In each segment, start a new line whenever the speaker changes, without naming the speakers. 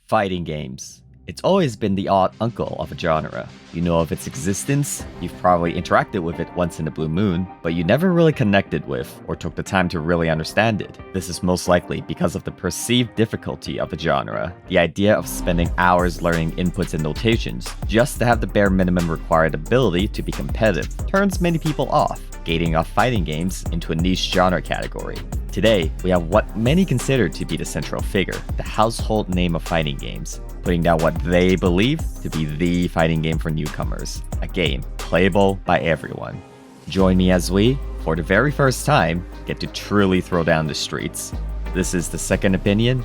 Fighting games. It's always been the odd uncle of a genre. You know of its existence, you've probably interacted with it once in a blue moon, but you never really connected with or took the time to really understand it. This is most likely because of the perceived difficulty of the genre. The idea of spending hours learning inputs and notations just to have the bare minimum required ability to be competitive turns many people off, gating off fighting games into a niche genre category. Today, we have what many consider to be the central figure, the household name of fighting games, putting down what they believe to be the fighting game for newcomers, a game playable by everyone. Join me as we, for the very first time, get to truly throw down the streets. This is The Second Opinion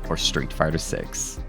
for Street Fighter 6.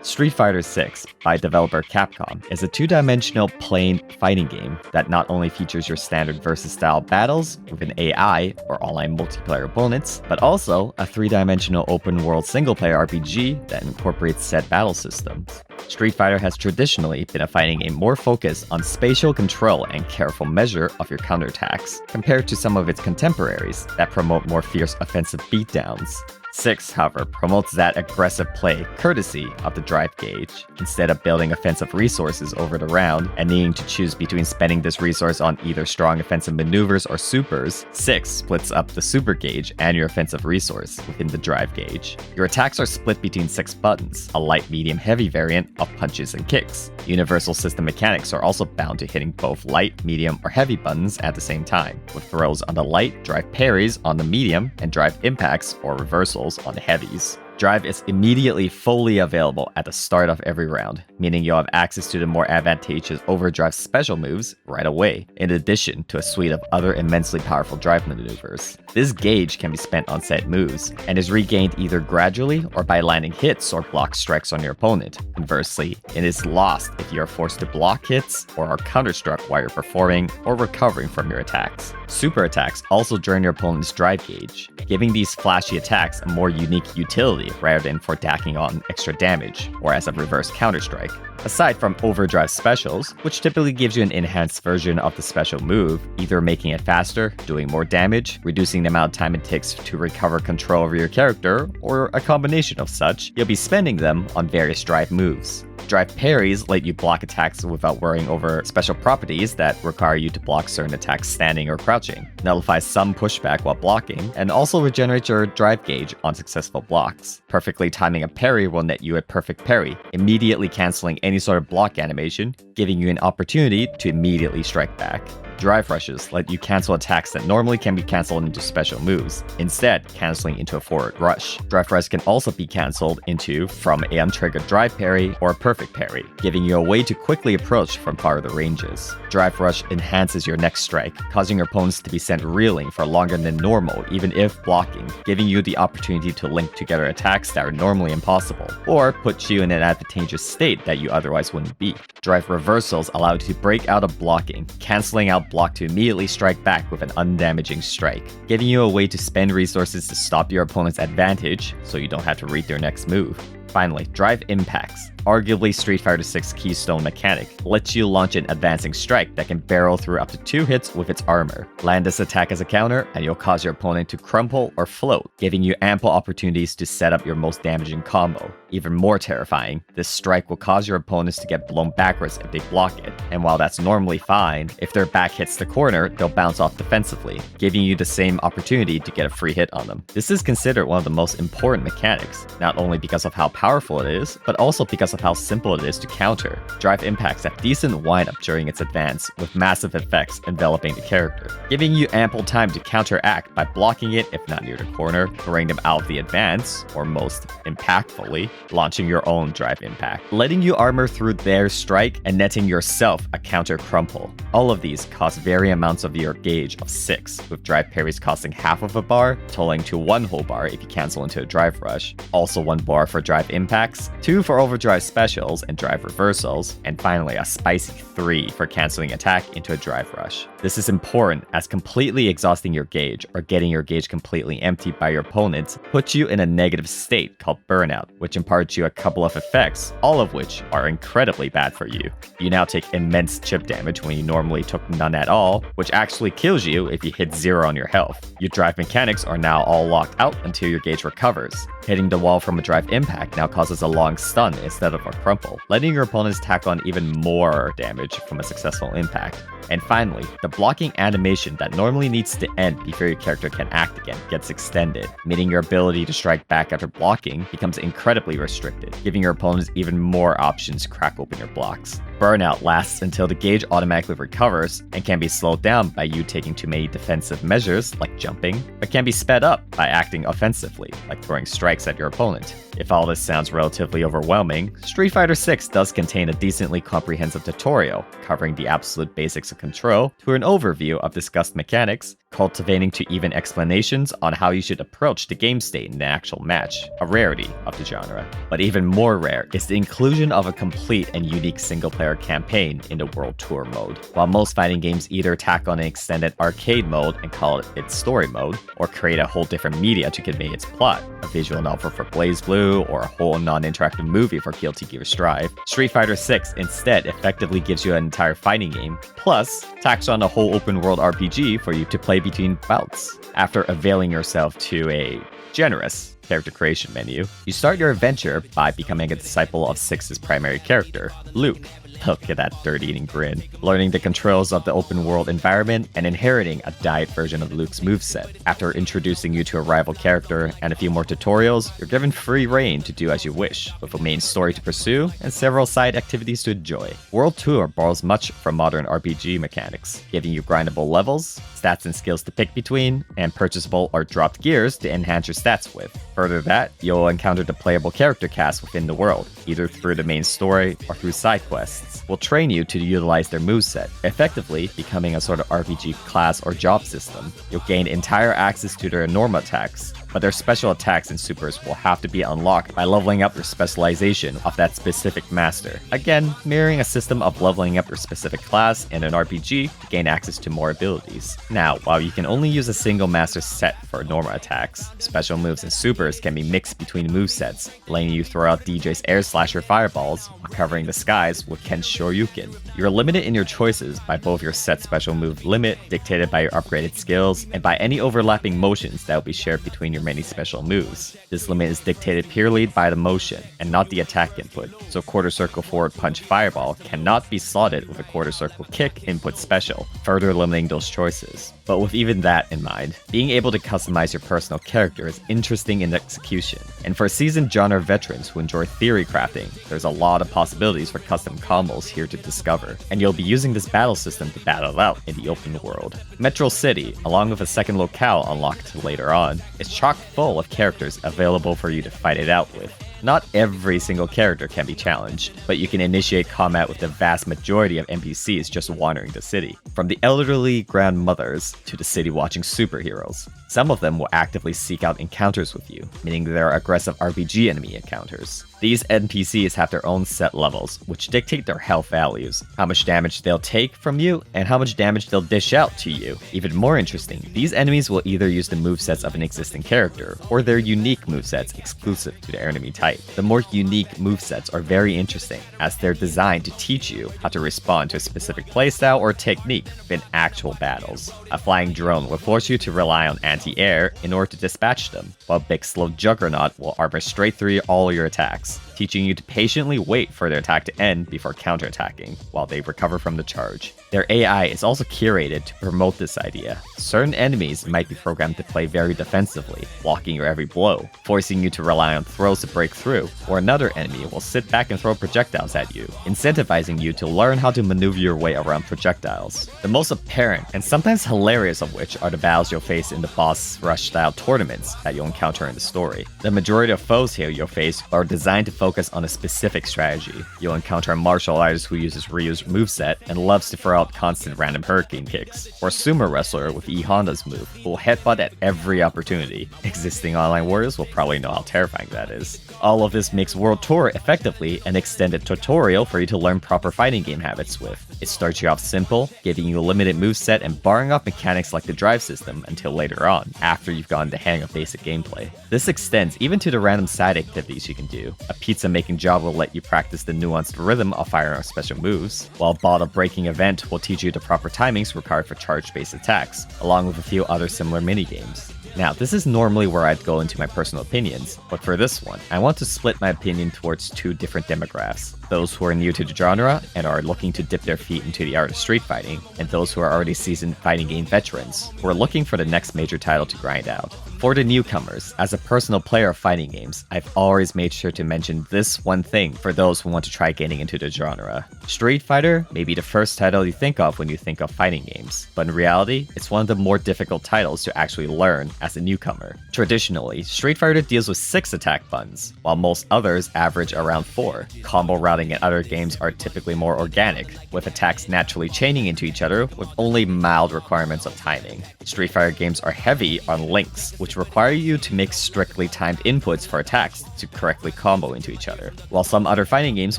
Street Fighter 6, by developer Capcom, is a two-dimensional plane fighting game that not only features your standard versus-style battles with an AI or online multiplayer opponents, but also a three-dimensional open-world single-player RPG that incorporates said battle systems. Street Fighter has traditionally been a fighting game more focused on spatial control and careful measure of your counterattacks, compared to some of its contemporaries that promote more fierce offensive beatdowns. 6, however, promotes that aggressive play courtesy of the drive gauge. Instead of building offensive resources over the round and needing to choose between spending this resource on either strong offensive maneuvers or supers, 6 splits up the super gauge and your offensive resource within the drive gauge. Your attacks are split between 6 buttons, a light, medium, heavy variant of punches and kicks. Universal system mechanics are also bound to hitting both light, medium, or heavy buttons at the same time, with throws on the light, drive parries on the medium, and drive impacts or reversals on the heavies. Drive is immediately fully available at the start of every round, meaning you'll have access to the more advantageous overdrive special moves right away, in addition to a suite of other immensely powerful drive maneuvers. This gauge can be spent on said moves, and is regained either gradually or by landing hits or block strikes on your opponent. Conversely, it is lost if you are forced to block hits or are counterstruck while you're performing or recovering from your attacks. Super attacks also drain your opponent's drive gauge, giving these flashy attacks a more unique utility rather than for tacking on extra damage, or as a reverse counter-strike. Aside from overdrive specials, which typically gives you an enhanced version of the special move, either making it faster, doing more damage, reducing the amount of time it takes to recover control over your character, or a combination of such, you'll be spending them on various drive moves. Drive parries let you block attacks without worrying over special properties that require you to block certain attacks standing or crouching, nullifies some pushback while blocking, and also regenerates your drive gauge on successful blocks. Perfectly timing a parry will net you a perfect parry, immediately canceling any sort of block animation, giving you an opportunity to immediately strike back. Drive rushes let you cancel attacks that normally can be cancelled into special moves, instead cancelling into a forward rush. Drive rush can also be cancelled into from a untriggered drive parry or a perfect parry, giving you a way to quickly approach from farther ranges. Drive rush enhances your next strike, causing your opponents to be sent reeling for longer than normal even if blocking, giving you the opportunity to link together attacks that are normally impossible, or put you in an advantageous state that you otherwise wouldn't be. Drive reversals allow you to break out of blocking, cancelling out block to immediately strike back with an undamaging strike, giving you a way to spend resources to stop your opponent's advantage so you don't have to read their next move. Finally, drive impacts, arguably Street Fighter 6 keystone mechanic, lets you launch an advancing strike that can barrel through up to 2 hits with its armor. Land this attack as a counter, and you'll cause your opponent to crumple or float, giving you ample opportunities to set up your most damaging combo. Even more terrifying, this strike will cause your opponents to get blown backwards if they block it, and while that's normally fine, if their back hits the corner, they'll bounce off defensively, giving you the same opportunity to get a free hit on them. This is considered one of the most important mechanics, not only because of how powerful it is, but also because of how simple it is to counter. Drive impacts have decent windup during its advance, with massive effects enveloping the character, giving you ample time to counteract by blocking it if not near the corner, throwing them out of the advance, or most impactfully, launching your own drive impact, letting you armor through their strike and netting yourself a counter crumple. All of these cost varying amounts of your gauge of 6, with drive parries costing half of a bar, totaling to 1 whole bar if you cancel into a drive rush, also 1 bar for drive impacts, 2 for overdrive drive specials and drive reversals, and finally a spicy 3 for canceling attack into a drive rush. This is important as completely exhausting your gauge or getting your gauge completely emptied by your opponents puts you in a negative state called burnout, which imparts you a couple of effects, all of which are incredibly bad for you. You now take immense chip damage when you normally took none at all, which actually kills you if you hit 0 on your health. Your drive mechanics are now all locked out until your gauge recovers. Hitting the wall from a drive impact now causes a long stun instead of a crumple, letting your opponents tack on even more damage from a successful impact. And finally, the blocking animation that normally needs to end before your character can act again gets extended, meaning your ability to strike back after blocking becomes incredibly restricted, giving your opponents even more options to crack open your blocks. Burnout lasts until the gauge automatically recovers and can be slowed down by you taking too many defensive measures like jumping, but can be sped up by acting offensively, like throwing strikes at your opponent. If all this sounds relatively overwhelming, Street Fighter 6 does contain a decently comprehensive tutorial covering the absolute basics of control to an overview of discussed mechanics, cultivating to even explanations on how you should approach the game state in an actual match, a rarity of the genre. But even more rare is the inclusion of a complete and unique single-player campaign in the World Tour mode. While most fighting games either tack on an extended arcade mode and call it its story mode, or create a whole different media to convey its plot, a visual novel for BlazBlue, or a whole non-interactive movie for Guilty Gear Strive, Street Fighter 6 instead effectively gives you an entire fighting game, plus tacks on a whole open-world RPG for you to play between bouts. After availing yourself to a generous character creation menu, you start your adventure by becoming a disciple of 6's primary character, Luke. Look at that dirt-eating grin. Learning the controls of the open-world environment and inheriting a diet version of Luke's moveset. After introducing you to a rival character and a few more tutorials, you're given free reign to do as you wish, with a main story to pursue and several side activities to enjoy. World Tour borrows much from modern RPG mechanics, giving you grindable levels, stats and skills to pick between, and purchasable or dropped gears to enhance your stats with. Further that, you'll encounter the playable character cast within the world, either through the main story or through side quests. Will train you to utilize their moveset, effectively becoming a sort of RPG class or job system. You'll gain entire access to their normal attacks, but their special attacks and supers will have to be unlocked by leveling up your specialization of that specific master. Again, mirroring a system of leveling up your specific class in an RPG to gain access to more abilities. Now, while you can only use a single master set for normal attacks, special moves and supers can be mixed between movesets, letting you throw out DJ's air slasher fireballs while covering the skies with Ken's Shoryuken. You're limited in your choices by both your set special move limit, dictated by your upgraded skills, and by any overlapping motions that will be shared between your many special moves. This limit is dictated purely by the motion, and not the attack input, so quarter circle forward punch fireball cannot be slotted with a quarter circle kick input special, further limiting those choices. But with even that in mind, being able to customize your personal character is interesting in execution, and for seasoned genre veterans who enjoy theory crafting, there's a lot of possibilities for custom combos here to discover, and you'll be using this battle system to battle out in the open world. Metro City, along with a second locale unlocked later on, is chock full of characters available for you to fight it out with. Not every single character can be challenged, but you can initiate combat with the vast majority of NPCs just wandering the city, from the elderly grandmothers to the city-watching superheroes. Some of them will actively seek out encounters with you, meaning they're aggressive RPG enemy encounters. These NPCs have their own set levels, which dictate their health values, how much damage they'll take from you, and how much damage they'll dish out to you. Even more interesting, these enemies will either use the movesets of an existing character, or their unique movesets exclusive to their enemy type. The more unique movesets are very interesting, as they're designed to teach you how to respond to a specific playstyle or technique in actual battles. A flying drone will force you to rely on anti-air in order to dispatch them, while a big slow juggernaut will armor straight through all your attacks, teaching you to patiently wait for their attack to end before counterattacking while they recover from the charge. Their AI is also curated to promote this idea. Certain enemies might be programmed to play very defensively, blocking your every blow, forcing you to rely on throws to break through, or another enemy will sit back and throw projectiles at you, incentivizing you to learn how to maneuver your way around projectiles. The most apparent and sometimes hilarious of which are the battles you'll face in the boss rush style tournaments that you'll encounter in the story. The majority of foes here you'll face are designed to focus on a specific strategy. You'll encounter a martial artist who uses Ryu's moveset and loves to throw out constant random hurricane kicks, or a sumo wrestler with E Honda's move who will headbutt at every opportunity. Existing online warriors will probably know how terrifying that is. All of this makes World Tour effectively an extended tutorial for you to learn proper fighting game habits with. It starts you off simple, giving you a limited moveset and barring off mechanics like the drive system until later on, after you've gotten the hang of basic gameplay. This extends even to the random side activities you can do. A pizza making job will let you practice the nuanced rhythm of firing special moves, while a bottle breaking event will teach you the proper timings required for charge-based attacks, along with a few other similar minigames. Now, this is normally where I'd go into my personal opinions, but for this one, I want to split my opinion towards two different demographics. Those who are new to the genre and are looking to dip their feet into the art of street fighting, and those who are already seasoned fighting game veterans, who are looking for the next major title to grind out. For the newcomers, as a personal player of fighting games, I've always made sure to mention this one thing for those who want to try getting into the genre. Street Fighter may be the first title you think of when you think of fighting games, but in reality, it's one of the more difficult titles to actually learn as a newcomer. Traditionally, Street Fighter deals with 6 attack buttons, while most others average around 4. Combo routing and other games are typically more organic, with attacks naturally chaining into each other with only mild requirements of timing. Street Fighter games are heavy on links, which require you to make strictly timed inputs for attacks to correctly combo into each other. While some other fighting games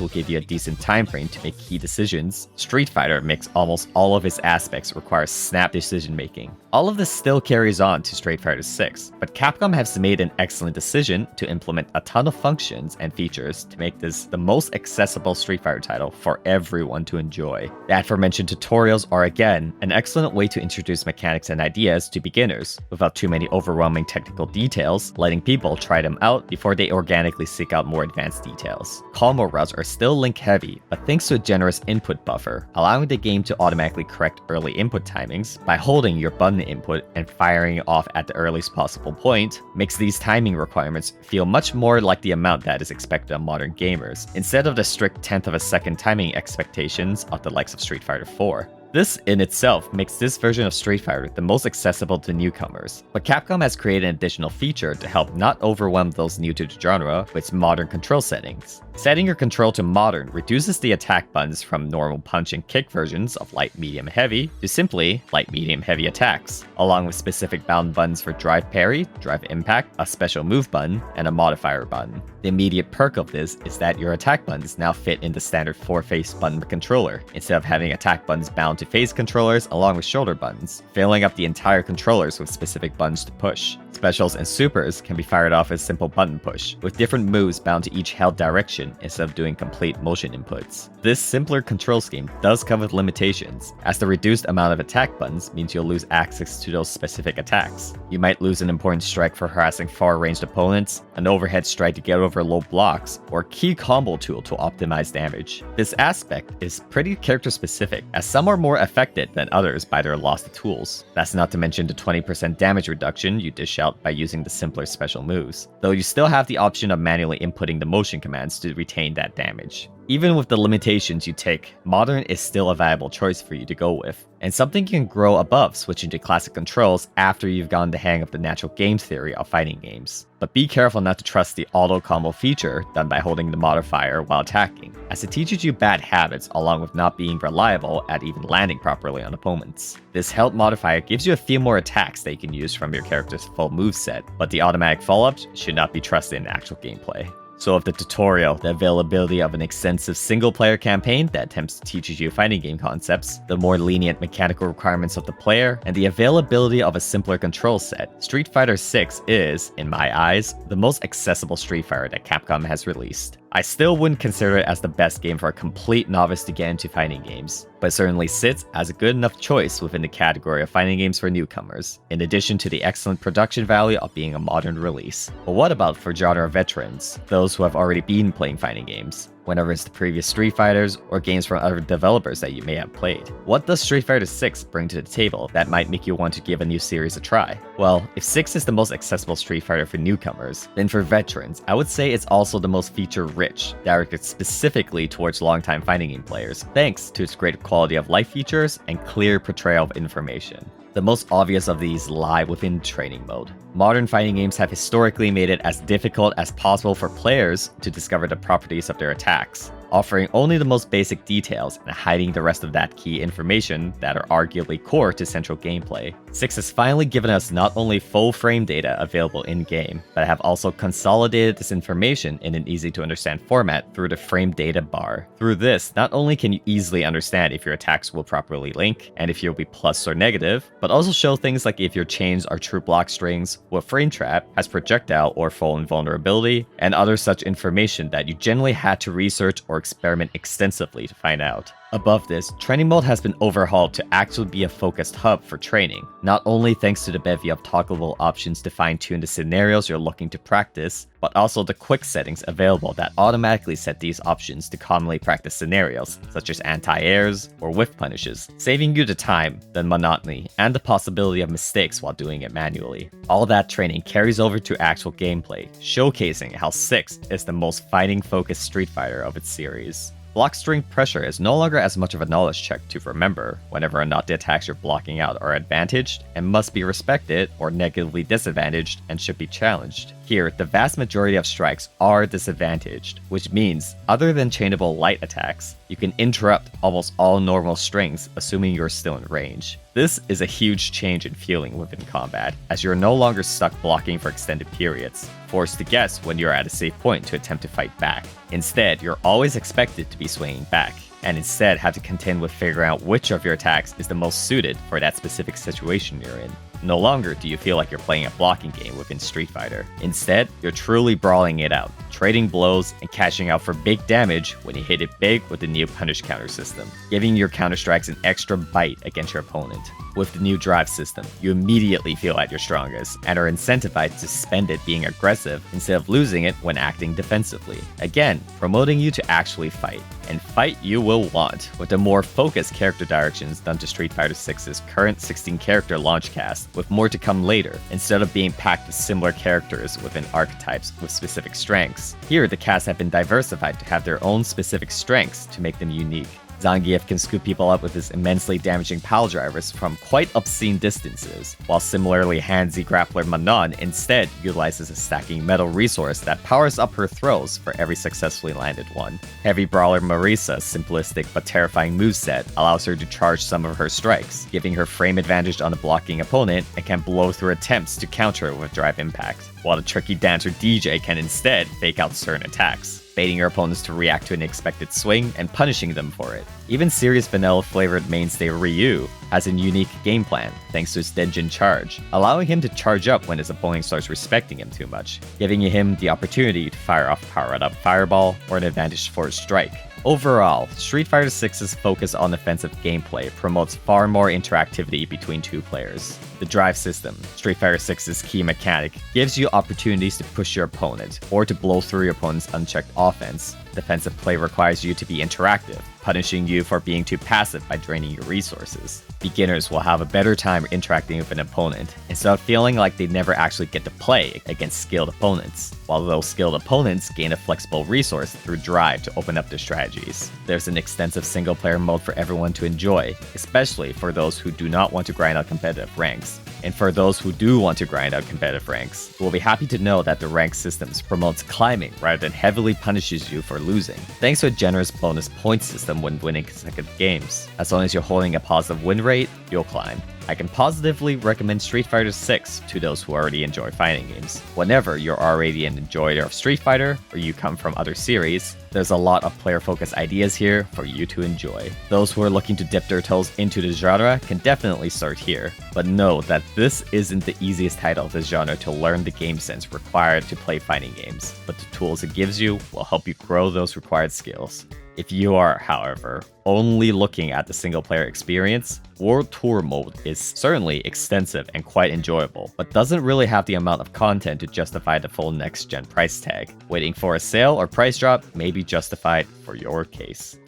will give you a decent time frame to make key decisions, Street Fighter makes almost all of its aspects require snap decision making. All of this still carries on to Street Fighter 6, but Capcom has made an excellent decision to implement a ton of functions and features to make this the most accessible Street Fighter title for everyone to enjoy. The aforementioned tutorials are again an excellent way to introduce mechanics and ideas to beginners without too many overwhelming technical details, letting people try them out before they organically seek out more advanced details. Combo routes are still link heavy, but thanks to a generous input buffer, allowing the game to automatically correct early input timings by holding your button input and firing it off at the earliest possible point, makes these timing requirements feel much more like the amount that is expected of modern gamers, instead of the strict tenth of a second timing expectations of the likes of Street Fighter 4. This in itself makes this version of Street Fighter the most accessible to newcomers, but Capcom has created an additional feature to help not overwhelm those new to the genre with its modern control settings. Setting your control to modern reduces the attack buttons from normal punch and kick versions of light, medium, heavy to simply light, medium, heavy attacks, along with specific bound buttons for drive parry, drive impact, a special move button, and a modifier button. The immediate perk of this is that your attack buttons now fit in the standard 4-face button controller, instead of having attack buttons bound to face controllers along with shoulder buttons, filling up the entire controllers with specific buttons to push. Specials and supers can be fired off as simple button push, with different moves bound to each held direction instead of doing complete motion inputs. This simpler control scheme does come with limitations, as the reduced amount of attack buttons means you'll lose access to those specific attacks. You might lose an important strike for harassing far-ranged opponents, an overhead strike to get over low blocks, or a key combo tool to optimize damage. This aspect is pretty character-specific, as some are more affected than others by their lost tools. That's not to mention the 20% damage reduction you dish out by using the simpler special moves, though you still have the option of manually inputting the motion commands to retain that damage. Even with the limitations you take, Modern is still a viable choice for you to go with, and something you can grow above switching to classic controls after you've gotten the hang of the natural game theory of fighting games. But be careful not to trust the auto combo feature done by holding the modifier while attacking, as it teaches you bad habits along with not being reliable at even landing properly on opponents. This health modifier gives you a few more attacks that you can use from your character's full moveset, but the automatic follow-ups should not be trusted in actual gameplay. So if the tutorial, the availability of an extensive single-player campaign that attempts to teach you fighting game concepts, the more lenient mechanical requirements of the player, and the availability of a simpler control set, Street Fighter 6 is, in my eyes, the most accessible Street Fighter that Capcom has released. I still wouldn't consider it as the best game for a complete novice to get into fighting games, but certainly sits as a good enough choice within the category of fighting games for newcomers, in addition to the excellent production value of being a modern release. But what about for genre veterans, those who have already been playing fighting games? Whenever it's the previous Street Fighters or games from other developers that you may have played. What does Street Fighter 6 bring to the table that might make you want to give a new series a try? Well, if 6 is the most accessible Street Fighter for newcomers, then for veterans, I would say it's also the most feature-rich, directed specifically towards longtime fighting game players, thanks to its great quality of life features and clear portrayal of information. The most obvious of these lie within training mode. Modern fighting games have historically made it as difficult as possible for players to discover the properties of their attacks, offering only the most basic details and hiding the rest of that key information that are arguably core to central gameplay. 6 has finally given us not only full frame data available in-game, but have also consolidated this information in an easy-to-understand format through the frame data bar. Through this, not only can you easily understand if your attacks will properly link, and if you'll be plus or negative, but also show things like if your chains are true block strings, what frame trap has projectile or full invulnerability, and other such information that you generally had to research or experiment extensively to find out. Above this, training mode has been overhauled to actually be a focused hub for training, not only thanks to the bevy of toggleable options to fine-tune the scenarios you're looking to practice, but also the quick settings available that automatically set these options to commonly practice scenarios, such as anti-airs or whiff punishes, saving you the time, the monotony, and the possibility of mistakes while doing it manually. All that training carries over to actual gameplay, showcasing how 6 is the most fighting-focused Street Fighter of its series. Block string pressure is no longer as much of a knowledge check to remember whenever or not the attacks you're blocking out are advantaged and must be respected or negatively disadvantaged and should be challenged. Here, the vast majority of strikes are disadvantaged, which means, other than chainable light attacks, you can interrupt almost all normal strings assuming you're still in range. This is a huge change in feeling within combat, as you're no longer stuck blocking for extended periods, forced to guess when you're at a safe point to attempt to fight back. Instead, you're always expected to be swinging back, and instead have to contend with figuring out which of your attacks is the most suited for that specific situation you're in. No longer do you feel like you're playing a blocking game within Street Fighter. Instead, you're truly brawling it out, trading blows and cashing out for big damage when you hit it big with the new punish counter system, giving your counter strikes an extra bite against your opponent. With the new drive system, you immediately feel at your strongest and are incentivized to spend it being aggressive instead of losing it when acting defensively. Again, promoting you to actually fight. And fight you will want, with the more focused character directions done to Street Fighter 6's current 16-character launch cast, with more to come later, instead of being packed with similar characters within archetypes with specific strengths. Here, the cast have been diversified to have their own specific strengths to make them unique. Zangief can scoop people up with his immensely damaging pile drivers from quite obscene distances, while similarly handsy grappler Manon instead utilizes a stacking metal resource that powers up her throws for every successfully landed one. Heavy brawler Marisa's simplistic but terrifying moveset allows her to charge some of her strikes, giving her frame advantage on a blocking opponent and can blow through attempts to counter with drive impact, while the tricky dancer DJ can instead fake out certain attacks, baiting your opponents to react to an expected swing and punishing them for it. Even serious vanilla-flavored mainstay Ryu has a unique game plan thanks to his Denjin charge, allowing him to charge up when his opponent starts respecting him too much, giving him the opportunity to fire off a powered-up fireball or an advantage for a strike. Overall, Street Fighter 6's focus on offensive gameplay promotes far more interactivity between two players. The drive system, Street Fighter 6's key mechanic, gives you opportunities to push your opponent, or to blow through your opponent's unchecked offense. Defensive play requires you to be interactive, punishing you for being too passive by draining your resources. Beginners will have a better time interacting with an opponent, instead of feeling like they never actually get to play against skilled opponents, while those skilled opponents gain a flexible resource through drive to open up their strategies. There's an extensive single-player mode for everyone to enjoy, especially for those who do not want to grind out competitive ranks. And for those who do want to grind out competitive ranks, we'll be happy to know that the rank systems promotes climbing rather than heavily punishes you for losing, thanks to a generous bonus point system when winning consecutive games. As long as you're holding a positive win rate, you'll climb. I can positively recommend Street Fighter 6 to those who already enjoy fighting games. Whenever you're already an enjoyer of Street Fighter, or you come from other series, there's a lot of player-focused ideas here for you to enjoy. Those who are looking to dip their toes into the genre can definitely start here, but know that this isn't the easiest title of this genre to learn the game sense required to play fighting games, but the tools it gives you will help you grow those required skills. If you are, however, only looking at the single-player experience, World Tour mode is certainly extensive and quite enjoyable, but doesn't really have the amount of content to justify the full next-gen price tag. Waiting for a sale or price drop may be justified for your case.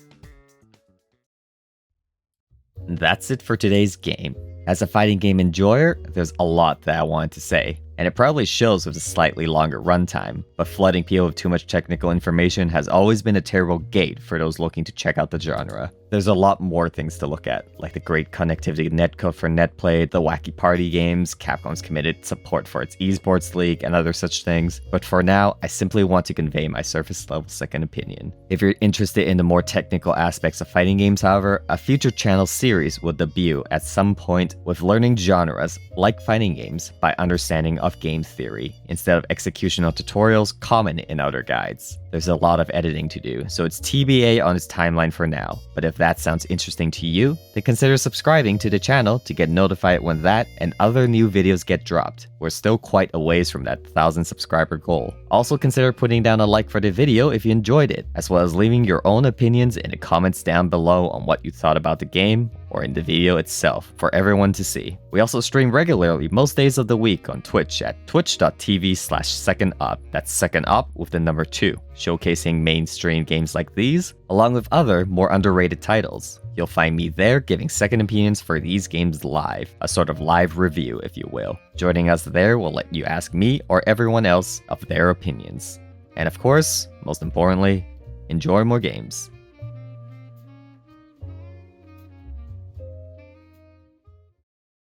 That's it for today's game. As a fighting game enjoyer, there's a lot that I wanted to say, and it probably shows with a slightly longer runtime, but flooding people with too much technical information has always been a terrible gate for those looking to check out the genre. There's a lot more things to look at, like the great connectivity netcode for netplay, the wacky party games, Capcom's committed support for its esports league, and other such things, but for now, I simply want to convey my surface level second opinion. If you're interested in the more technical aspects of fighting games, however, a future channel series will debut at some point with learning genres like fighting games by understanding of game theory, instead of executional tutorials common in other guides. There's a lot of editing to do, so it's TBA on its timeline for now, but if that sounds interesting to you, then consider subscribing to the channel to get notified when that and other new videos get dropped. We're still quite a ways from that 1,000 subscriber goal. Also consider putting down a like for the video if you enjoyed it, as well as leaving your own opinions in the comments down below on what you thought about the game or in the video itself for everyone to see. We also stream regularly most days of the week on Twitch at twitch.tv/secondop. That's second op with the number 2, showcasing mainstream games like these, along with other more underrated titles. You'll find me there giving second opinions for these games live, a sort of live review if you will. Joining us there will let you ask me or everyone else of their opinions. And of course, most importantly, enjoy more games.